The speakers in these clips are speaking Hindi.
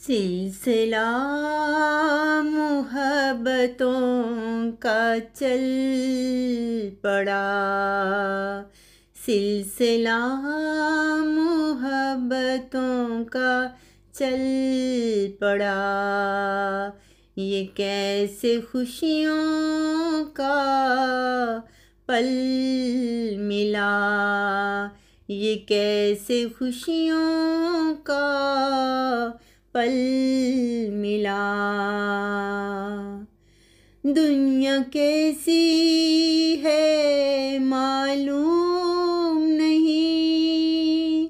सिलसिला मोहब्बतों का चल पड़ा। सिलसिला मोहब्बतों का चल पड़ा। ये कैसे खुशियों का पल मिला। ये कैसे खुशियों का पल मिला। दुनिया कैसी है मालूम नहीं।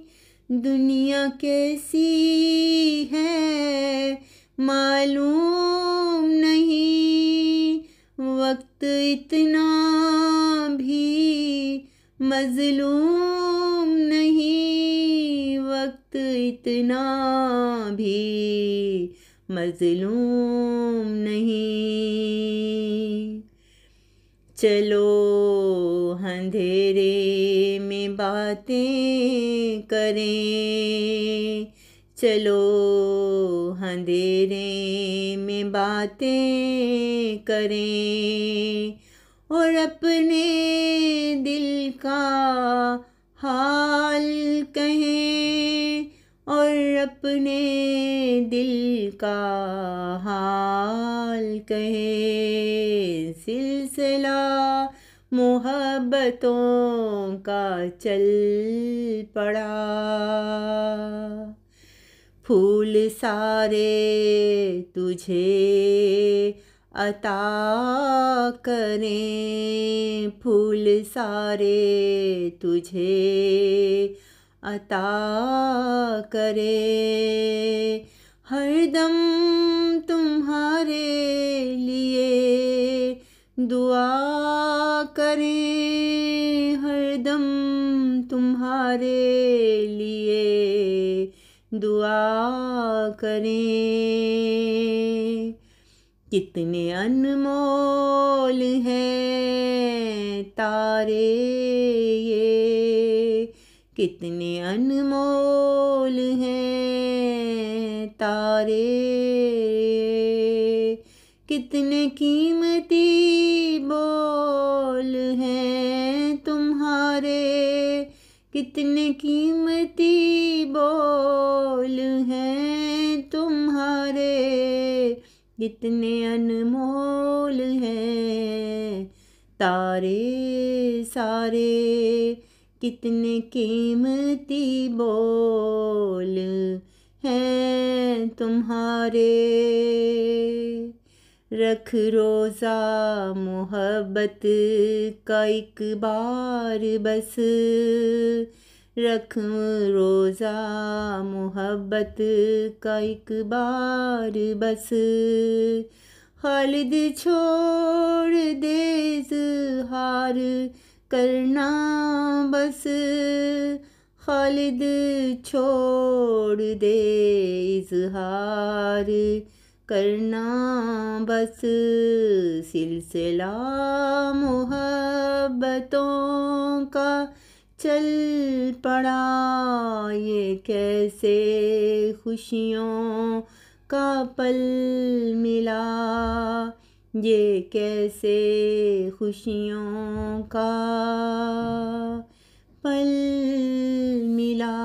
दुनिया कैसी है मालूम नहीं। वक्त इतना भी मजलूम नहीं। वक्त इतना भी मजलूम नहीं। चलो अंधेरे में बातें करें। चलो अंधेरे में बातें करें और अपने दिल का हाल कहें। और अपने दिल का हाल कहें। सिलसिला मोहब्बतों का चल पड़ा। फूल सारे तुझे अता करें। फूल सारे तुझे अता करे। हरदम तुम्हारे लिए दुआ करें। हरदम तुम्हारे लिए दुआ करें। कितने अनमोल हैं तारे ये। कितने अनमोल हैं तारे। कितने कीमती बोल हैं तुम्हारे। कितने कीमती बोल हैं तुम्हारे। कितने अनमोल हैं तारे सारे। कितने कीमती बोल हैं तुम्हारे। रख रोज़ा मोहब्बत का एक बार बस। रख रोज़ा मोहब्बत का एक बार बस। खालिद छोड़ दे इज़हार करना बस। खालिद छोड़ दे इज़हार करना बस। सिलसिला मोहब्बतों का चल पड़ा। ये कैसे खुशियों का पल मिला। ये कैसे खुशियों का पल मिला।